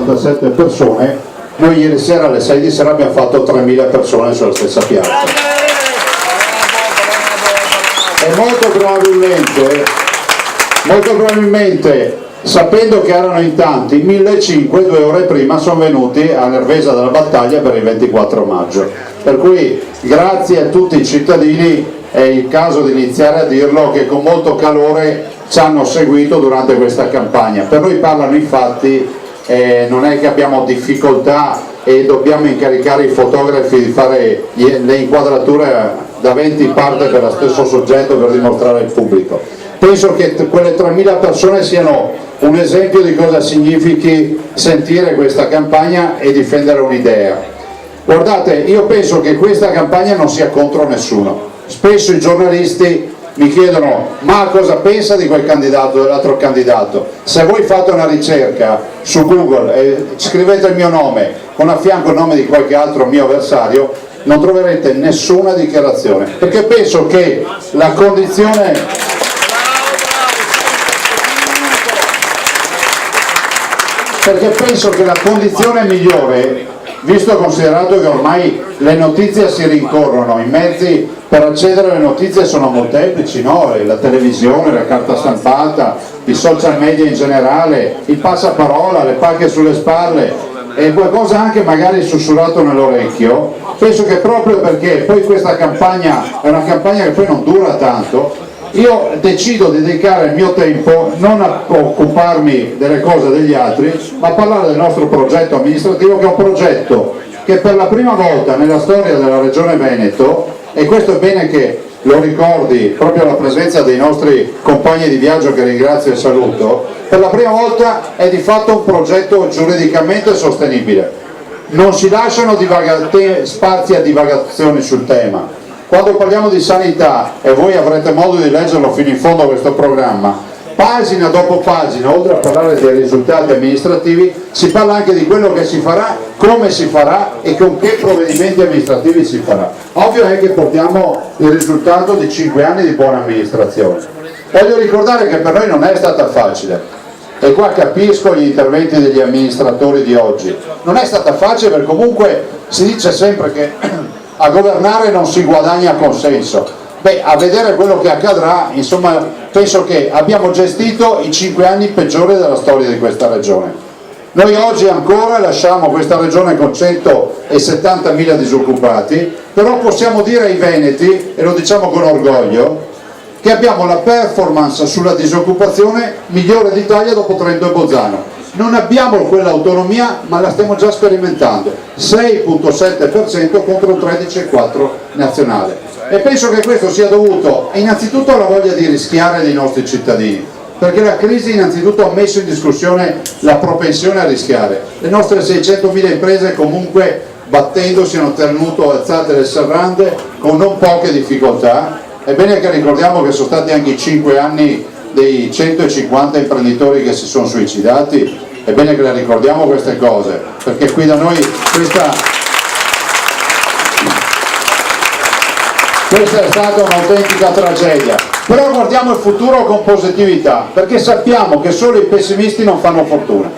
157 persone, noi ieri sera alle 6 di sera abbiamo fatto 3.000 persone sulla stessa piazza. E molto probabilmente, sapendo che erano in tanti, 1.500 2 ore prima sono venuti a Nervesa della Battaglia per il 24 maggio. Per cui grazie a tutti i cittadini, è il caso di iniziare a dirlo, che con molto calore ci hanno seguito durante questa campagna. Per noi parlano i fatti, non è che abbiamo difficoltà e dobbiamo incaricare i fotografi di fare le inquadrature da 20 parti per lo stesso soggetto per dimostrare al pubblico. Penso che quelle 3.000 persone siano un esempio di cosa significhi sentire questa campagna e difendere un'idea. Guardate, io penso che questa campagna non sia contro nessuno. Spesso i giornalisti mi chiedono: ma cosa pensa di quel candidato o dell'altro candidato? Se voi fate una ricerca su Google e scrivete il mio nome con a fianco il nome di qualche altro mio avversario, non troverete nessuna dichiarazione, perché penso che la condizione migliore, visto e considerato che ormai le notizie si rincorrono, i mezzi per accedere alle notizie sono molteplici, no? La televisione, la carta stampata, i social media in generale, il passaparola, le pacche sulle spalle e qualcosa anche magari sussurrato nell'orecchio. Penso che proprio perché poi questa campagna è una campagna che poi non dura tanto, io decido di dedicare il mio tempo non a occuparmi delle cose degli altri, ma a parlare del nostro progetto amministrativo, che è un progetto che per la prima volta nella storia della Regione Veneto, e questo è bene che lo ricordi proprio alla presenza dei nostri compagni di viaggio che ringrazio e saluto, per la prima volta è di fatto un progetto giuridicamente sostenibile. Non si lasciano spazi a divagazioni sul tema. Quando parliamo di sanità, e voi avrete modo di leggerlo fino in fondo questo programma, pagina dopo pagina, oltre a parlare dei risultati amministrativi, si parla anche di quello che si farà, come si farà e con che provvedimenti amministrativi si farà. Ovvio è che portiamo il risultato di 5 anni di buona amministrazione. Voglio ricordare che per noi non è stata facile, e qua capisco gli interventi degli amministratori di oggi, non è stata facile perché comunque si dice sempre che a governare non si guadagna consenso. Beh, a vedere quello che accadrà, insomma, penso che abbiamo gestito i 5 anni peggiori della storia di questa regione. Noi oggi ancora lasciamo questa regione con 170.000 disoccupati, però possiamo dire ai veneti, e lo diciamo con orgoglio, che abbiamo la performance sulla disoccupazione migliore d'Italia dopo Trento e Bolzano. Non abbiamo quell'autonomia, ma la stiamo già sperimentando, 6,7% contro il 13,4% nazionale. E penso che questo sia dovuto innanzitutto alla voglia di rischiare dei nostri cittadini, perché la crisi innanzitutto ha messo in discussione la propensione a rischiare. Le nostre 600.000 imprese comunque battendosi hanno tenuto alzate le serrande con non poche difficoltà. È bene che ricordiamo che sono stati anche i 5 anni dei 150 imprenditori che si sono suicidati, è bene che le ricordiamo queste cose, perché qui da noi questa è stata un'autentica tragedia. Però guardiamo il futuro con positività, perché sappiamo che solo i pessimisti non fanno fortuna.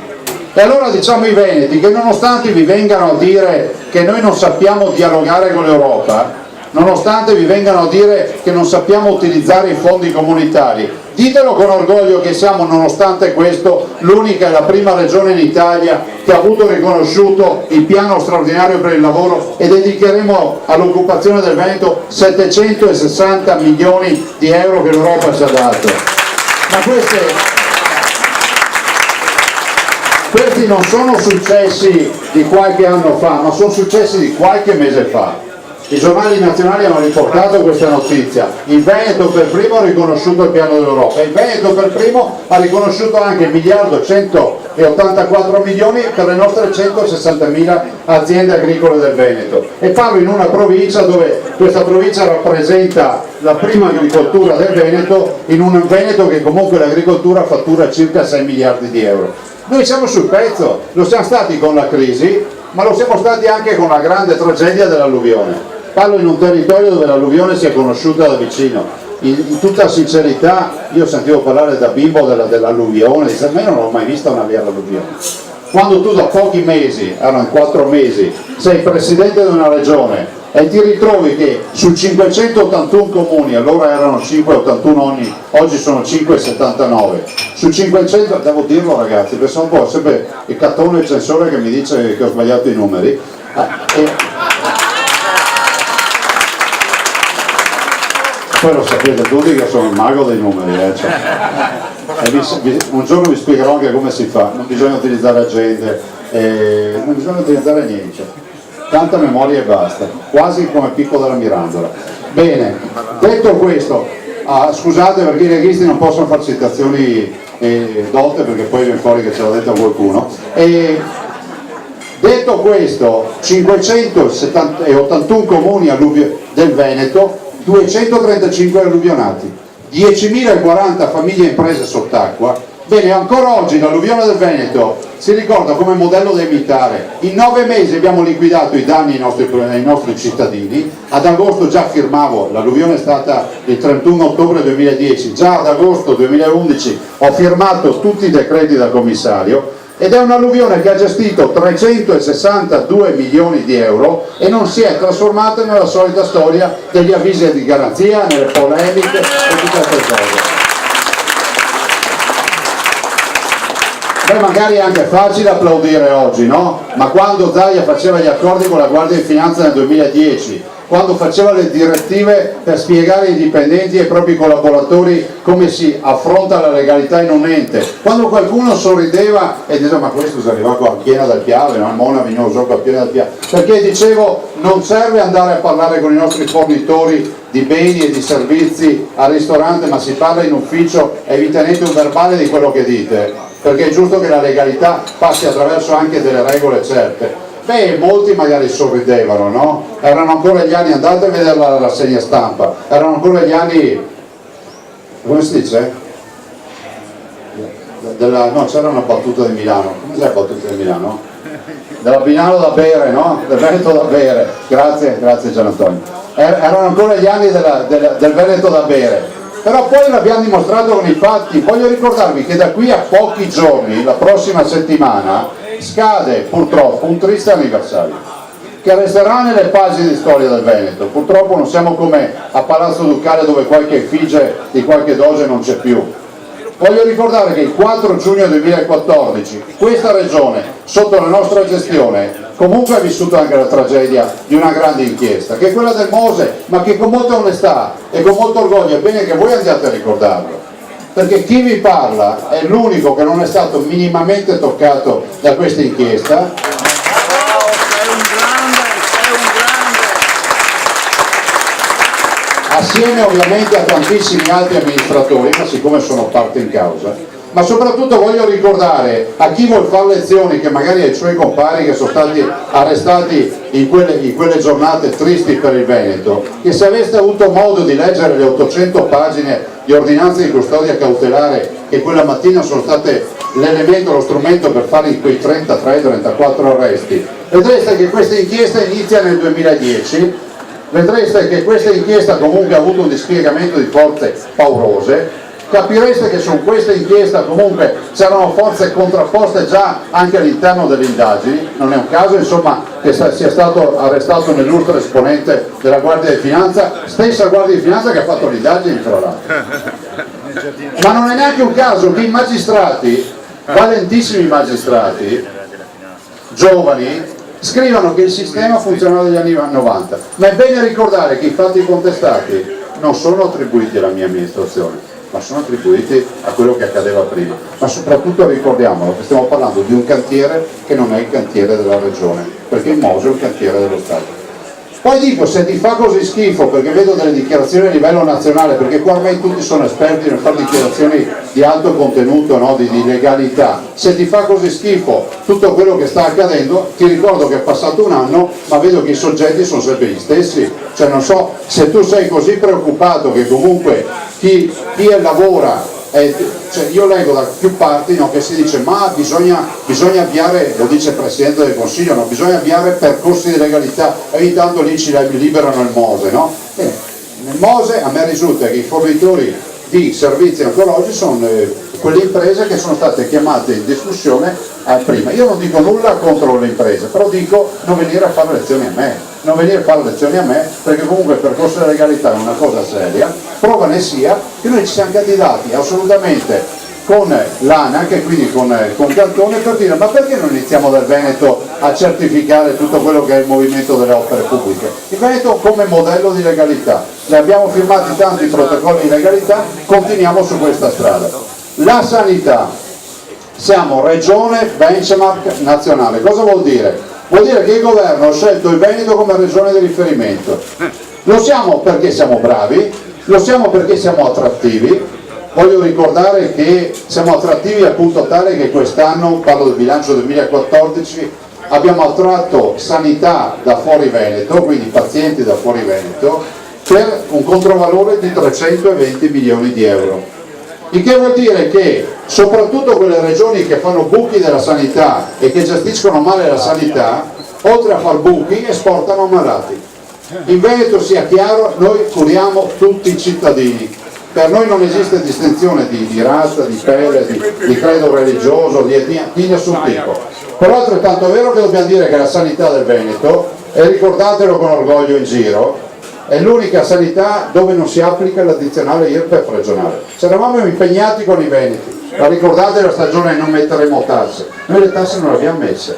E allora diciamo ai veneti che nonostante vi vengano a dire che noi non sappiamo dialogare con l'Europa, nonostante vi vengano a dire che non sappiamo utilizzare i fondi comunitari, ditelo con orgoglio che siamo, nonostante questo, l'unica e la prima regione in Italia che ha avuto riconosciuto il piano straordinario per il lavoro, e dedicheremo all'occupazione del Veneto 760 milioni di euro che l'Europa ci ha dato. Ma questi non sono successi di qualche anno fa, ma sono successi di qualche mese fa. I giornali nazionali hanno riportato questa notizia. Il Veneto per primo ha riconosciuto il piano dell'Europa, il Veneto per primo ha riconosciuto anche 1.184 milioni per le nostre 160.000 aziende agricole del Veneto. E parlo in una provincia dove questa provincia rappresenta la prima agricoltura del Veneto, in un Veneto che comunque l'agricoltura fattura circa 6 miliardi di euro. Noi siamo sul pezzo, lo siamo stati con la crisi, ma lo siamo stati anche con la grande tragedia dell'alluvione. Parlo in un territorio dove l'alluvione si è conosciuta da vicino. In tutta sincerità, io sentivo parlare da bimbo dell'alluvione, dice, ma io non l'ho mai vista una vera alluvione. quando tu da pochi mesi, erano 4 mesi, sei presidente di una regione e ti ritrovi che su 581 comuni, allora erano 581, oggi sono 579, su 500, devo dirlo ragazzi, perché sono un po' sempre il cattone il censore che mi dice che ho sbagliato i numeri, poi lo sapete tutti che sono il mago dei numeri, cioè. Un giorno vi spiegherò anche come si fa, non bisogna utilizzare agende, non bisogna utilizzare niente, cioè. Tanta memoria e basta, quasi come Picco della Mirandola. Bene, detto questo, scusate perché i leghisti non possono fare citazioni dotte perché poi viene fuori che ce l'ha detto qualcuno. Detto questo, 581 comuni del Veneto, 235 alluvionati, 10.040 famiglie e imprese sott'acqua. Bene, ancora oggi l'alluvione del Veneto si ricorda come modello da imitare. In 9 mesi abbiamo liquidato i danni ai nostri cittadini. Ad agosto già firmavo, l'alluvione è stata il 31 ottobre 2010, già ad agosto 2011 ho firmato tutti i decreti da commissario, ed è un'alluvione che ha gestito 362 milioni di euro e non si è trasformata nella solita storia degli avvisi di garanzia, nelle polemiche e tutte queste cose. Beh, magari è anche facile applaudire oggi, no? Ma quando Zaia faceva gli accordi con la Guardia di Finanza nel 2010, quando faceva le direttive per spiegare ai dipendenti e ai propri collaboratori come si affronta la legalità in un ente, quando qualcuno sorrideva e diceva ma questo si arriva qua piena dal Piave, no? Mona Vignoso qua piena dal Piave, perché dicevo non serve andare a parlare con i nostri fornitori di beni e di servizi al ristorante, ma si parla in ufficio e vi tenete un verbale di quello che dite, perché è giusto che la legalità passi attraverso anche delle regole certe. Beh, molti magari sorridevano, no? Erano ancora gli anni, andate a vedere la rassegna stampa, erano ancora gli anni, come si dice? No, c'era una battuta di Milano, come si è la battuta di Milano? Della Milano da bere, no? Del Veneto da bere, grazie Gian Antonio. Erano ancora gli anni del Veneto da bere, però poi l'abbiamo dimostrato con i fatti. Voglio ricordarvi che da qui a pochi giorni, la prossima settimana, scade purtroppo un triste anniversario che resterà nelle pagine di storia del Veneto. Purtroppo non siamo come a Palazzo Ducale dove qualche effigie di qualche doge non c'è più. Voglio ricordare che il 4 giugno 2014 questa regione, sotto la nostra gestione, comunque ha vissuto anche la tragedia di una grande inchiesta, che è quella del Mose, ma che con molta onestà e con molto orgoglio è bene che voi andiate a ricordarlo, perché chi vi parla è l'unico che non è stato minimamente toccato da questa inchiesta. Assieme ovviamente a tantissimi altri amministratori, ma siccome sono parte in causa, ma soprattutto voglio ricordare a chi vuol fare lezioni, che magari ai suoi compari che sono stati arrestati in quelle giornate tristi per il Veneto, che se aveste avuto modo di leggere le 800 pagine di ordinanze di custodia cautelare che quella mattina sono state l'elemento, lo strumento per fare quei 33-34 arresti, vedreste che questa inchiesta inizia nel 2010. Vedreste che questa inchiesta comunque ha avuto un dispiegamento di forze paurose, capireste che su questa inchiesta comunque c'erano forze contrapposte già anche all'interno delle indagini. Non è un caso insomma che sia stato arrestato un illustre esponente della Guardia di Finanza, stessa Guardia di Finanza che ha fatto le indagini fra l'altro. Ma non è neanche un caso che i magistrati, valentissimi magistrati, giovani, scrivano che il sistema funzionava negli anni 90, ma è bene ricordare che i fatti contestati non sono attribuiti alla mia amministrazione, ma sono attribuiti a quello che accadeva prima. Ma soprattutto ricordiamolo che stiamo parlando di un cantiere che non è il cantiere della regione, perché il Mose è un cantiere dello Stato. Poi dico, se ti fa così schifo, perché vedo delle dichiarazioni a livello nazionale, perché qua ormai tutti sono esperti nel fare dichiarazioni di alto contenuto, no? di legalità, se ti fa così schifo tutto quello che sta accadendo, ti ricordo che è passato un anno, ma vedo che i soggetti sono sempre gli stessi, cioè non so se tu sei così preoccupato che comunque chi lavora, cioè io leggo da più parti, no, che si dice ma bisogna avviare, lo dice il Presidente del Consiglio, no, bisogna avviare percorsi di legalità e ogni tanto lì ci liberano il Mose, no? Nel Mose a me risulta che i fornitori di servizi ancora oggi sono quelle imprese che sono state chiamate in discussione prima. Io non dico nulla contro le imprese, però dico non venire a fare lezioni a me, non venire a fare lezioni a me, perché comunque il percorso della legalità è una cosa seria. Prova ne sia che noi ci siamo candidati assolutamente con l'ANAC e quindi con Cantone per dire ma perché non iniziamo dal Veneto a certificare tutto quello che è il movimento delle opere pubbliche. Il Veneto come modello di legalità, ne abbiamo firmati tanti protocolli di legalità, continuiamo su questa strada. La sanità, siamo regione benchmark nazionale. Cosa vuol dire? Vuol dire che il governo ha scelto il Veneto come regione di riferimento. Lo siamo perché siamo bravi, lo siamo perché siamo attrattivi. Voglio ricordare che siamo attrattivi al punto tale che quest'anno, parlo del bilancio 2014, abbiamo attratto sanità da fuori Veneto, quindi pazienti da fuori Veneto, per un controvalore di 320 milioni di euro. Il che vuol dire che soprattutto quelle regioni che fanno buchi della sanità e che gestiscono male la sanità, oltre a far buchi, esportano malati. In Veneto, sia chiaro, noi curiamo tutti i cittadini. Per noi non esiste distinzione di razza, di pelle, di credo religioso, di etnia, di nessun tipo. Però è altrettanto vero che dobbiamo dire che la sanità del Veneto, e ricordatelo con orgoglio in giro, è l'unica sanità dove non si applica l'addizionale IRPEF regionale. Ci eravamo impegnati con i veneti, la ricordate la stagione non metteremo tasse, noi le tasse non le abbiamo messe,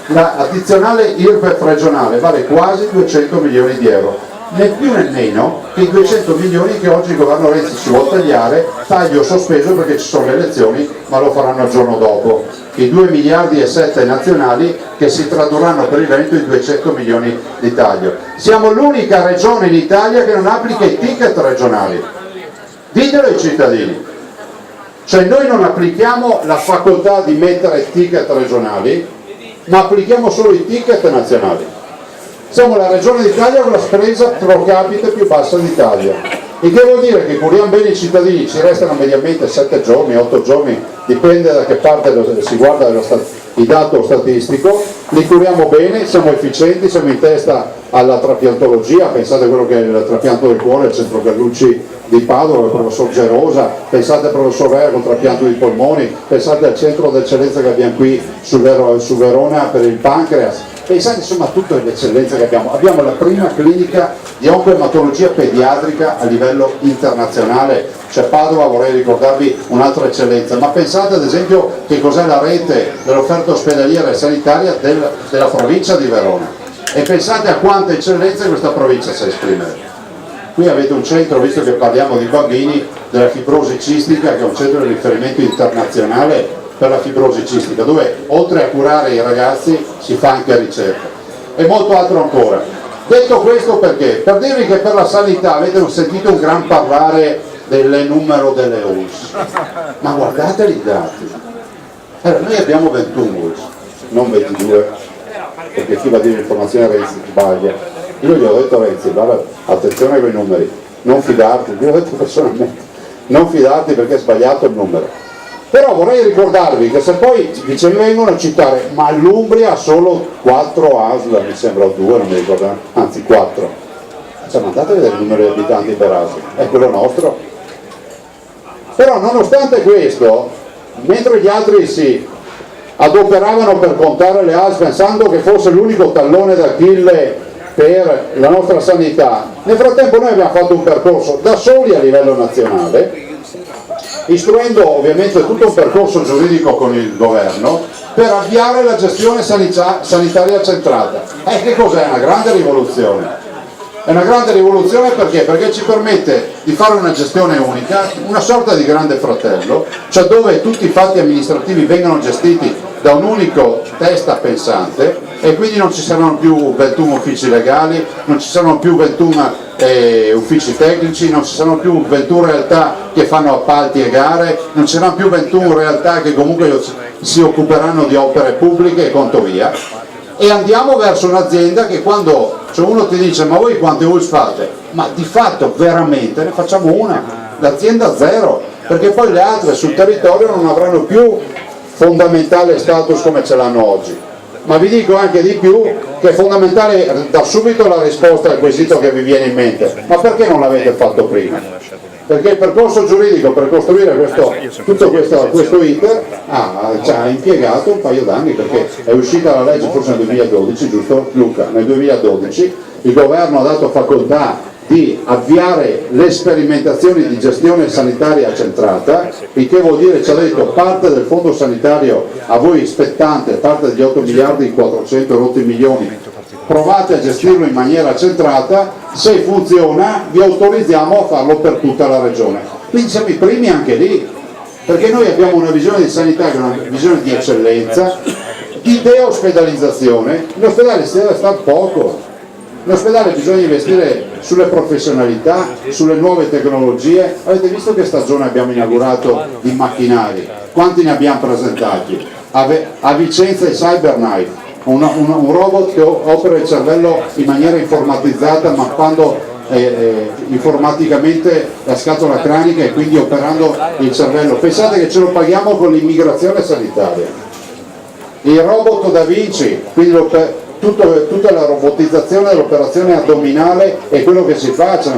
l'addizionale IRPEF regionale vale quasi 200 milioni di euro. Né più né meno che i 200 milioni che oggi il governo Renzi ci vuole tagliare, taglio sospeso perché ci sono le elezioni, ma lo faranno il giorno dopo. I 2 miliardi e 7 nazionali che si tradurranno per il Veneto in 200 milioni di taglio. Siamo l'unica regione in Italia che non applica i ticket regionali. Ditelo ai cittadini. Cioè noi non applichiamo la facoltà di mettere ticket regionali, ma applichiamo solo i ticket nazionali. Siamo la regione d'Italia con la spesa pro capite più bassa d'Italia. Il che vuol dire che curiamo bene i cittadini, ci restano mediamente 7 giorni, 8 giorni, dipende da che parte si guarda il dato statistico, li curiamo bene, siamo efficienti, siamo in testa alla trapiantologia, pensate a quello che è il trapianto del cuore, il centro Gallucci di Padova, il professor Gerosa, pensate al professor Vera con trapianto di polmoni, pensate al centro d'eccellenza che abbiamo qui su Verona per il pancreas, pensate insomma a tutte le eccellenze che abbiamo. Abbiamo la prima clinica di oncoematologia pediatrica a livello internazionale, cioè Padova, vorrei ricordarvi un'altra eccellenza, ma pensate ad esempio che cos'è la rete dell'offerta ospedaliera e sanitaria della provincia di Verona e pensate a quante eccellenze questa provincia sa esprimere. Qui avete un centro, visto che parliamo di bambini, della fibrosi cistica, che è un centro di riferimento internazionale per la fibrosi cistica, dove oltre a curare i ragazzi si fa anche ricerca e molto altro ancora. Detto questo, perché? Per dirvi che per la sanità avete sentito un gran parlare del numero delle ULSS, ma guardate i dati. Allora, noi abbiamo 21 ULSS, non 22, perché chi va a dire l'informazione a Renzi sbaglia. Io gli ho detto a Renzi, guarda, attenzione con i numeri, non fidarti, gli ho detto personalmente, non fidarti perché è sbagliato il numero. Però vorrei ricordarvi che se poi vi vengono a citare, ma l'Umbria ha solo 4 ASL, mi sembra, o 2, non mi ricordo, anzi 4. Cioè, ma andate a vedere il numero di abitanti per ASL, è quello nostro. Però nonostante questo, mentre gli altri si adoperavano per contare le ASL pensando che fosse l'unico tallone d'Achille per la nostra sanità, nel frattempo noi abbiamo fatto un percorso da soli a livello nazionale, istruendo ovviamente tutto un percorso giuridico con il governo per avviare la gestione sanitaria centrata. Che cos'è? Una grande rivoluzione. È una grande rivoluzione perché? Perché ci permette di fare una gestione unica, una sorta di grande fratello, cioè dove tutti i fatti amministrativi vengono gestiti da un unico testa pensante e quindi non ci saranno più 21 uffici legali, non ci saranno più 21 uffici tecnici, non ci saranno più 21 realtà che fanno appalti e gare, non ci saranno più 21 realtà che comunque si occuperanno di opere pubbliche e quanto via. E andiamo verso un'azienda che quando uno ti dice ma voi quante ULSS fate? Ma di fatto veramente ne facciamo una, l'azienda zero, perché poi le altre sul territorio non avranno più fondamentale status come ce l'hanno oggi. ma vi dico anche di più, che è fondamentale da subito la risposta al quesito che vi viene in mente: ma perché non l'avete fatto prima? Perché il percorso giuridico per costruire tutto questo iter ci ha impiegato un paio d'anni, perché è uscita la legge forse nel 2012, giusto Luca? Nel 2012 il governo ha dato facoltà di avviare le sperimentazioni di gestione sanitaria centrata, il che vuol dire, ci ha detto, parte del fondo sanitario a voi spettante, parte degli 8 miliardi 400 rotti milioni, provate a gestirlo in maniera centrata, se funziona vi autorizziamo a farlo per tutta la regione. Quindi siamo i primi anche lì, perché noi abbiamo una visione di sanità che è una visione di eccellenza, di deospedalizzazione. L'ospedale si deve stare poco. L'ospedale bisogna investire sulle professionalità, sulle nuove tecnologie. Avete visto che stagione abbiamo inaugurato di macchinari? Quanti ne abbiamo presentati? A Vicenza il Cyberknife, un robot che opera il cervello in maniera informatizzata, mappando informaticamente la scatola cranica e quindi operando il cervello. Pensate che ce lo paghiamo con l'immigrazione sanitaria. Il robot Da Vinci, quindi tutta la robotizzazione dell'operazione addominale è quello che si fa, ce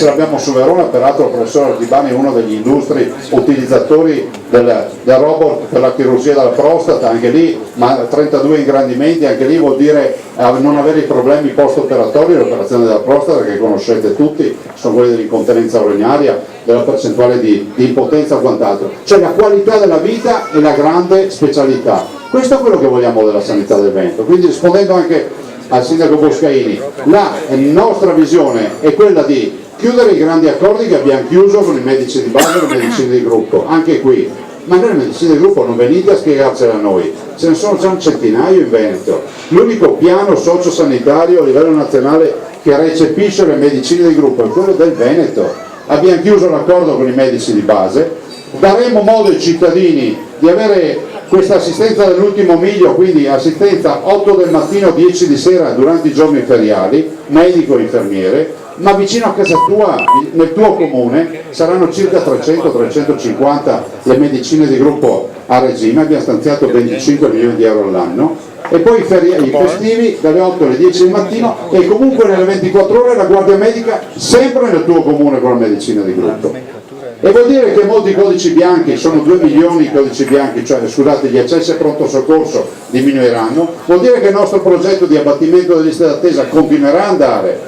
l'abbiamo su Verona, peraltro il professor Artibani è uno degli illustri utilizzatori del robot per la chirurgia della prostata, anche lì, ma 32 ingrandimenti, anche lì vuol dire non avere i problemi post-operatori, l'operazione della prostata che conoscete tutti, sono quelli dell'incontinenza urinaria, della percentuale di impotenza o quant'altro, cioè la qualità della vita e la grande specialità. Questo è quello che vogliamo della sanità del Veneto. Quindi, rispondendo anche al sindaco Boscaini, la nostra visione è quella di chiudere i grandi accordi che abbiamo chiuso con i medici di base e le medicine di gruppo, anche qui. Ma noi le medicine di gruppo non venite a spiegarcela a noi, ce ne sono già un centinaio in Veneto. L'unico piano sociosanitario a livello nazionale che recepisce le medicine di gruppo è quello del Veneto. Abbiamo chiuso l'accordo con i medici di base, daremo modo ai cittadini di avere questa assistenza dell'ultimo miglio, quindi assistenza 8 del mattino, 10 di sera durante i giorni feriali, medico e infermiere, ma vicino a casa tua, nel tuo comune, saranno circa 300-350 le medicine di gruppo a regime. Abbiamo stanziato 25 milioni di euro all'anno, e poi i festivi dalle 8 alle 10 del mattino, e comunque nelle 24 ore la guardia medica sempre nel tuo comune con la medicina di gruppo. E vuol dire che molti codici bianchi, sono 2 milioni i codici bianchi, cioè scusate, gli accessi a pronto soccorso diminuiranno, vuol dire che il nostro progetto di abbattimento delle liste d'attesa continuerà ad andare.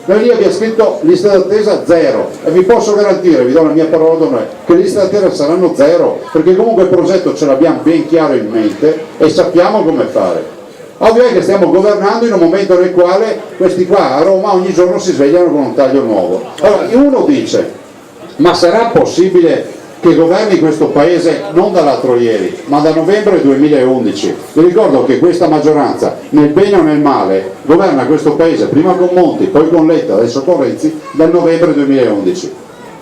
Noi lì abbiamo scritto liste d'attesa zero, e vi posso garantire, vi do la mia parola d'onore, che le liste d'attesa saranno zero, perché comunque il progetto ce l'abbiamo ben chiaro in mente e sappiamo come fare. Ovvio è che stiamo governando in un momento nel quale questi qua a Roma ogni giorno si svegliano con un taglio nuovo. Allora uno dice: ma sarà possibile che governi questo paese non dall'altro ieri, ma da novembre 2011? Vi ricordo che questa maggioranza, nel bene o nel male, governa questo paese prima con Monti, poi con Letta, adesso con Renzi, dal novembre 2011.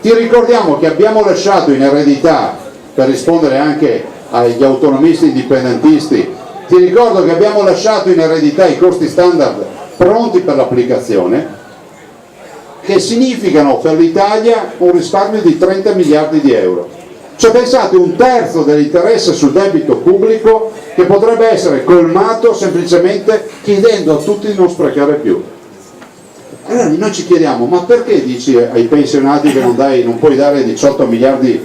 Ti ricordiamo che abbiamo lasciato in eredità, per rispondere anche agli autonomisti indipendentisti, ti ricordo che abbiamo lasciato in eredità i costi standard pronti per l'applicazione, che significano per l'Italia un risparmio di 30 miliardi di euro. Cioè pensate, un terzo dell'interesse sul debito pubblico che potrebbe essere colmato semplicemente chiedendo a tutti di non sprecare più. Allora noi ci chiediamo: ma perché dici ai pensionati che non puoi dare 18 miliardi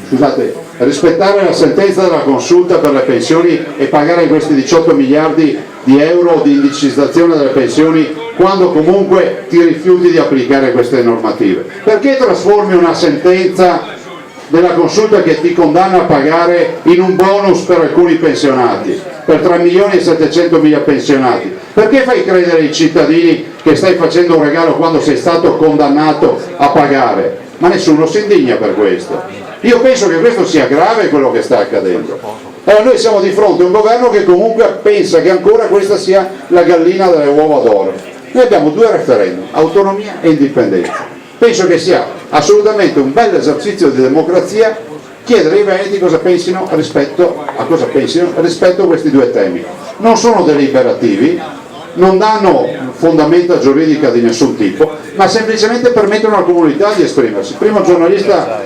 scusate, rispettare la sentenza della consulta per le pensioni e pagare questi 18 miliardi di euro di indicizzazione delle pensioni, quando comunque ti rifiuti di applicare queste normative? Perché trasformi una sentenza della consulta che ti condanna a pagare in un bonus per alcuni pensionati, per 3 milioni e 700 mila pensionati? Perché fai credere ai cittadini che stai facendo un regalo quando sei stato condannato a pagare? Ma nessuno si indigna per questo. Io penso che questo sia grave, quello che sta accadendo. Allora noi siamo di fronte a un governo che comunque pensa che ancora questa sia la gallina delle uova d'oro. Noi abbiamo 2 referendum, autonomia e indipendenza. Penso che sia assolutamente un bel esercizio di democrazia chiedere ai veneti cosa pensino rispetto a questi 2 temi. Non sono deliberativi, non danno fondamenta giuridica di nessun tipo, ma semplicemente permettono alla comunità di esprimersi. Prima un giornalista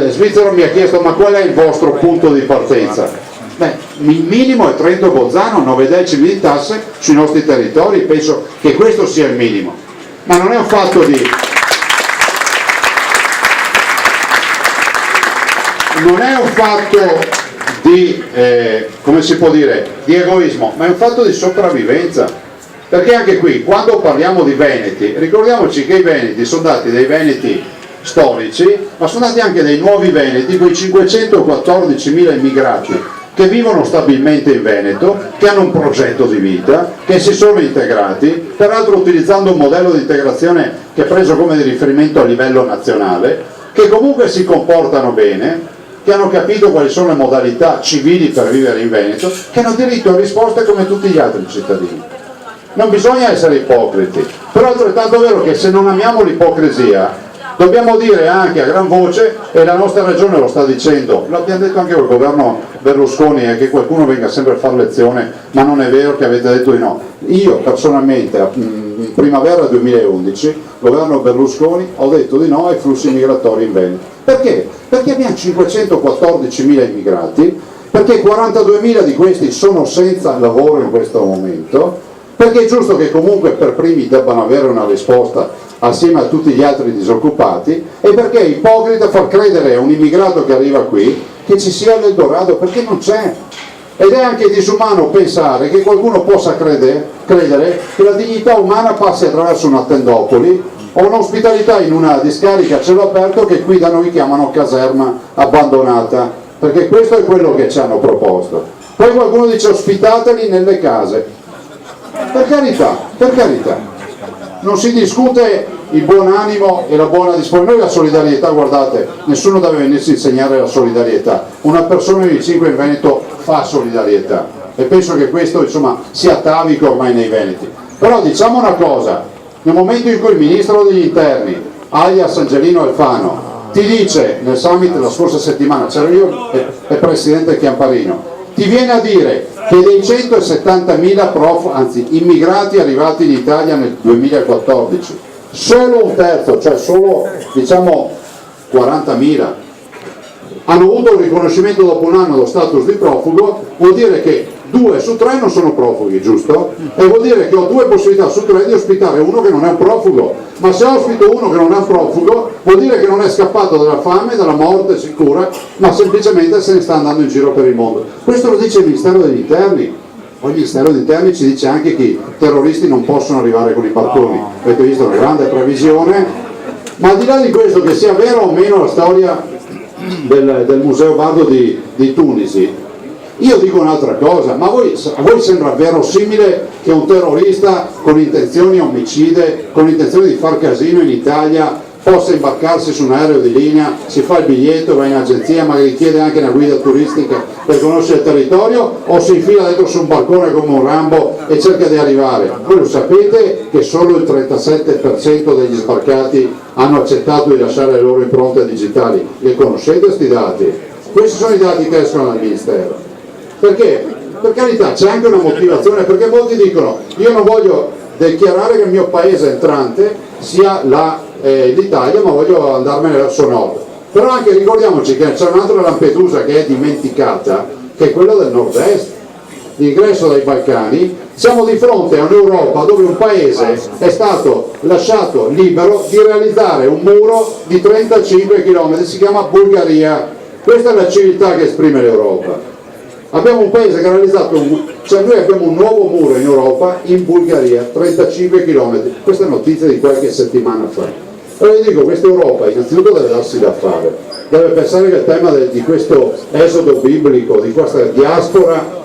svizzero mi ha chiesto: ma qual è il vostro punto di partenza? Beh, il minimo è Trento e Bolzano, 9 decimi di tasse sui nostri territori, penso che questo sia il minimo. Ma non è un fatto di... non è un fatto di, come si può dire, di egoismo, ma è un fatto di sopravvivenza, perché anche qui quando parliamo di veneti, ricordiamoci che i veneti sono dati dei veneti storici, ma sono dati anche dei nuovi veneti, quei 514.000 immigrati che vivono stabilmente in Veneto, che hanno un progetto di vita, che si sono integrati, peraltro utilizzando un modello di integrazione che è preso come di riferimento a livello nazionale, che comunque si comportano bene, che hanno capito quali sono le modalità civili per vivere in Veneto, che hanno diritto a risposte come tutti gli altri cittadini. Non bisogna essere ipocriti, però è altrettanto vero che se non amiamo l'ipocrisia dobbiamo dire anche a gran voce, e la nostra regione lo sta dicendo, l'abbiamo detto anche col governo Berlusconi, che qualcuno venga sempre a fare lezione, ma non è vero che avete detto di no. Io personalmente in primavera 2011, governo Berlusconi, ho detto di no ai flussi migratori in Veneto. Perché? Perché abbiamo 514.000 immigrati, perché 42.000 di questi sono senza lavoro in questo momento, perché è giusto che comunque per primi debbano avere una risposta assieme a tutti gli altri disoccupati, e perché è ipocrita far credere a un immigrato che arriva qui che ci sia l'Eldorado, perché non c'è. Ed è anche disumano pensare che qualcuno possa credere che la dignità umana passi attraverso una tendopoli o un'ospitalità in una discarica a cielo aperto che qui da noi chiamano caserma abbandonata, perché questo è quello che ci hanno proposto. Poi qualcuno dice ospitateli nelle case. Per carità, non si discute il buon animo e la buona disponibilità. Noi la solidarietà, guardate, nessuno deve venirsi a insegnare la solidarietà, una persona di 5 in Veneto fa solidarietà, e penso che questo insomma sia atavico ormai nei veneti. Però diciamo una cosa, nel momento in cui il ministro degli interni, alias Angelino Alfano, ti dice nel summit la scorsa settimana, c'ero io e presidente Chiamparino, ti viene a dire che dei 170.000 immigrati arrivati in Italia nel 2014, solo un terzo, cioè solo diciamo 40.000, hanno avuto un riconoscimento dopo un anno dello status di profugo, vuol dire che 2 su 3 non sono profughi, giusto? E vuol dire che ho 2 possibilità su 3 di ospitare uno che non è un profugo, ma se ospito uno che non è un profugo vuol dire che non è scappato dalla fame, dalla morte sicura, ma semplicemente se ne sta andando in giro per il mondo. Questo lo dice il Ministero degli Interni. Poi il Ministero degli Interni ci dice anche che i terroristi non possono arrivare con i barconi. Avete visto una grande previsione, ma al di là di questo, che sia vera o meno la storia del Museo Bardo di Tunisi, io dico un'altra cosa, ma a voi sembra verosimile che un terrorista con intenzioni omicide, con intenzione di far casino in Italia, possa imbarcarsi su un aereo di linea, si fa il biglietto, va in agenzia, magari chiede anche una guida turistica per conoscere il territorio, o si infila dentro su un balcone come un Rambo e cerca di arrivare? Voi lo sapete che solo il 37% degli sbarcati hanno accettato di lasciare le loro impronte digitali? Li conoscete questi dati? Questi sono i dati che escono dal Ministero. Perché? Per carità, c'è anche una motivazione, perché molti dicono io non voglio dichiarare che il mio paese entrante sia l'Italia, ma voglio andarmene verso nord. Però anche ricordiamoci che c'è un'altra Lampedusa che è dimenticata, che è quella del nord-est, l'ingresso dai Balcani. Siamo di fronte a un'Europa dove un paese è stato lasciato libero di realizzare un muro di 35 km, si chiama Bulgaria. Questa è la civiltà che esprime l'Europa. Abbiamo un paese che ha realizzato cioè noi abbiamo un nuovo muro in Europa, in Bulgaria, 35 km. Questa è notizia di qualche settimana fa. Allora io dico, questa Europa innanzitutto deve darsi da fare, deve pensare che il tema di questo esodo biblico, di questa diaspora,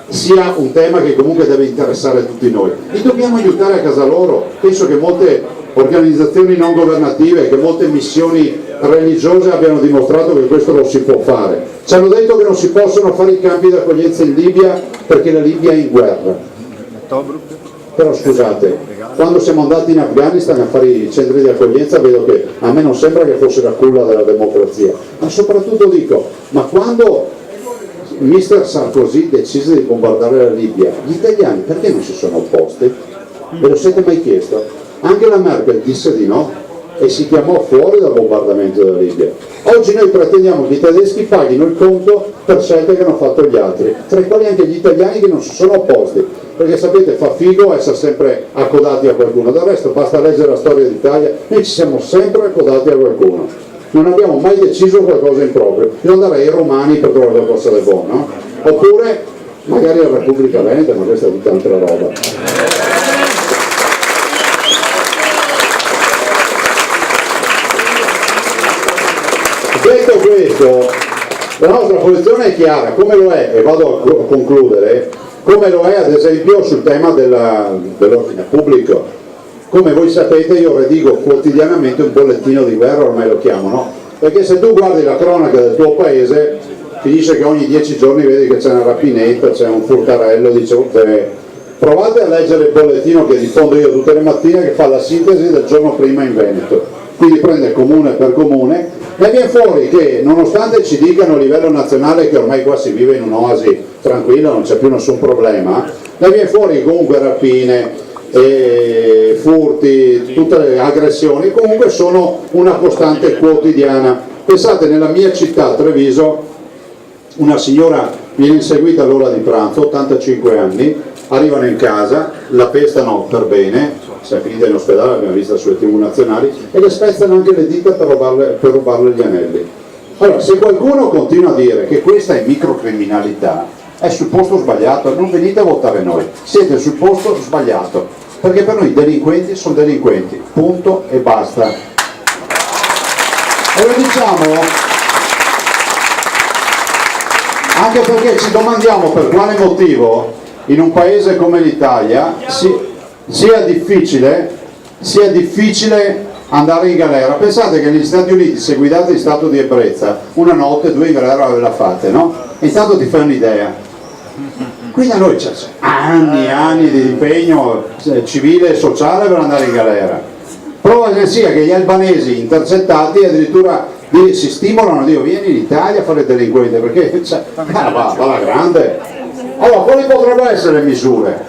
sia un tema che comunque deve interessare tutti noi. Li dobbiamo aiutare a casa loro. Penso che molte organizzazioni non governative, che molte missioni religiose abbiano dimostrato che questo lo si può fare. Ci hanno detto che non si possono fare i campi di accoglienza in Libia perché la Libia è in guerra. Però scusate, quando siamo andati in Afghanistan a fare i centri di accoglienza vedo che a me non sembra che fosse la culla della democrazia, ma soprattutto dico, ma quando Mister Sarkozy decise di bombardare la Libia, gli italiani perché non si sono opposti? Ve lo siete mai chiesto? Anche la Merkel disse di no, e si chiamò fuori dal bombardamento della Libia. Oggi noi pretendiamo che i tedeschi paghino il conto per scelte che hanno fatto gli altri, tra i quali anche gli italiani che non si sono opposti, perché sapete fa figo essere sempre accodati a qualcuno, del resto basta leggere la storia d'Italia, noi ci siamo sempre accodati a qualcuno, non abbiamo mai deciso qualcosa in proprio. Io andrei ai romani per trovare qualcosa di buono, no? Oppure magari la Repubblica Veneta, ma questa è tutta altra roba. Detto questo, la nostra posizione è chiara, come lo è, e vado a concludere, come lo è ad esempio sul tema dell'ordine pubblico. Come voi sapete io redigo quotidianamente un bollettino di guerra, ormai lo chiamo, no? Perché se tu guardi la cronaca del tuo paese, finisce che ogni 10 giorni vedi che c'è una rapinetta, c'è un furtarello, provate a leggere il bollettino che diffondo io tutte le mattine, che fa la sintesi del giorno prima in Veneto. Quindi prende comune per comune e viene fuori che nonostante ci dicano a livello nazionale che ormai qua si vive in un'oasi tranquilla, non c'è più nessun problema, viene fuori comunque rapine, furti, tutte le aggressioni, comunque sono una costante quotidiana. Pensate, nella mia città, Treviso, una signora viene inseguita all'ora di pranzo, 85 anni, arrivano in casa, la pestano per bene, si è finita in ospedale, l'abbiamo vista sulle tv nazionali, e le spezzano anche le dita per rubarle gli anelli. Allora, se qualcuno continua a dire che questa è microcriminalità, è sul posto sbagliato, non venite a votare noi, siete sul posto sbagliato, perché per noi i delinquenti sono delinquenti, punto e basta. E lo diciamo anche perché ci domandiamo per quale motivo in un paese come l'Italia sia difficile andare in galera. Pensate che negli Stati Uniti, se guidate in stato di ebbrezza, una notte, 2 in galera ve la fate, no? E intanto ti fai un'idea. Qui da noi c'è anni e anni di impegno civile e sociale per andare in galera. Prova che sia che gli albanesi intercettati addirittura si stimolano, dico vieni in Italia a fare delinquente, perché va alla grande. Allora, quali potrebbero essere le misure?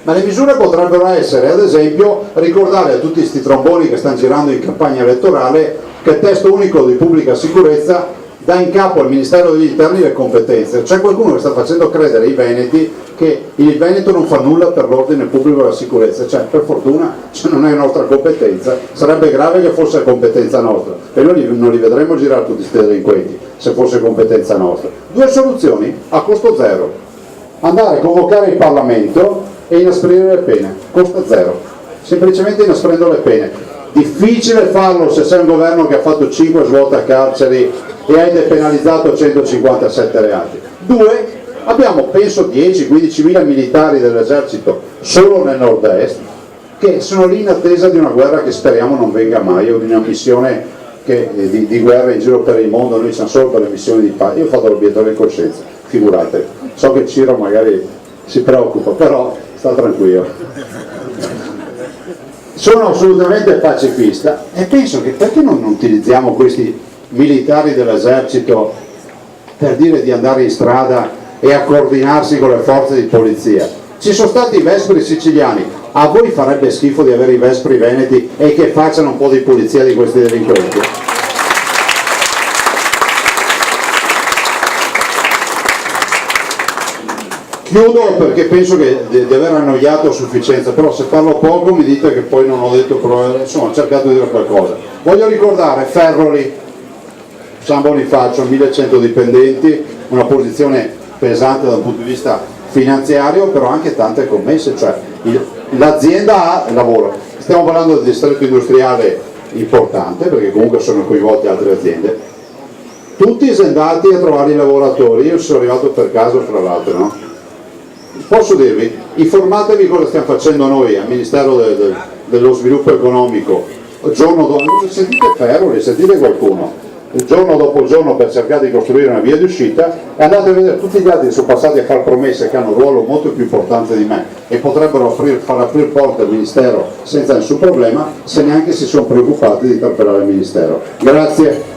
Ma le misure potrebbero essere, ad esempio, ricordare a tutti questi tromboni che stanno girando in campagna elettorale che il testo unico di pubblica sicurezza dà in capo al Ministero degli Interni le competenze. C'è qualcuno che sta facendo credere ai veneti che il Veneto non fa nulla per l'ordine pubblico e la sicurezza, cioè per fortuna non è nostra competenza, sarebbe grave che fosse competenza nostra e noi non li vedremmo girare tutti questi delinquenti se fosse competenza nostra. 2 soluzioni a costo zero: andare a convocare il Parlamento e inasprire le pene, costa zero, semplicemente inasprendo le pene. Difficile farlo se sei un governo che ha fatto 5 svuota carceri e hai depenalizzato 157 reati. 2, abbiamo penso 10-15 mila militari dell'esercito solo nel nord-est che sono lì in attesa di una guerra che speriamo non venga mai, o di una missione di guerra in giro per il mondo. Noi siamo solo per le missioni di pace. Io ho fatto l'obiettore di coscienza, figurate, so che Ciro magari si preoccupa, però sta tranquillo. Sono assolutamente pacifista e penso che perché non utilizziamo questi militari dell'esercito per dire di andare in strada e a coordinarsi con le forze di polizia. Ci sono stati i vespri siciliani, a voi farebbe schifo di avere i vespri veneti e che facciano un po' di pulizia di questi delinquenti? Chiudo perché penso di aver annoiato a sufficienza, però se parlo poco mi dite che poi non ho detto, insomma ho cercato di dire qualcosa. Voglio ricordare Ferroli, San Bonifacio, 1100 dipendenti, una posizione pesante dal punto di vista finanziario, però anche tante commesse, cioè l'azienda ha lavoro. Stiamo parlando di distretto industriale importante, perché comunque sono coinvolte altre aziende, tutti esendati a trovare i lavoratori. Io sono arrivato per caso, fra l'altro, no? Posso dirvi, informatevi cosa stiamo facendo noi al Ministero dello Sviluppo Economico, giorno dopo, sentite Ferroli, sentite qualcuno, giorno dopo giorno per cercare di costruire una via di uscita, e andate a vedere tutti gli altri che sono passati a fare promesse che hanno un ruolo molto più importante di me e potrebbero far aprire porte al Ministero senza nessun problema, se neanche si sono preoccupati di interpellare il Ministero. Grazie.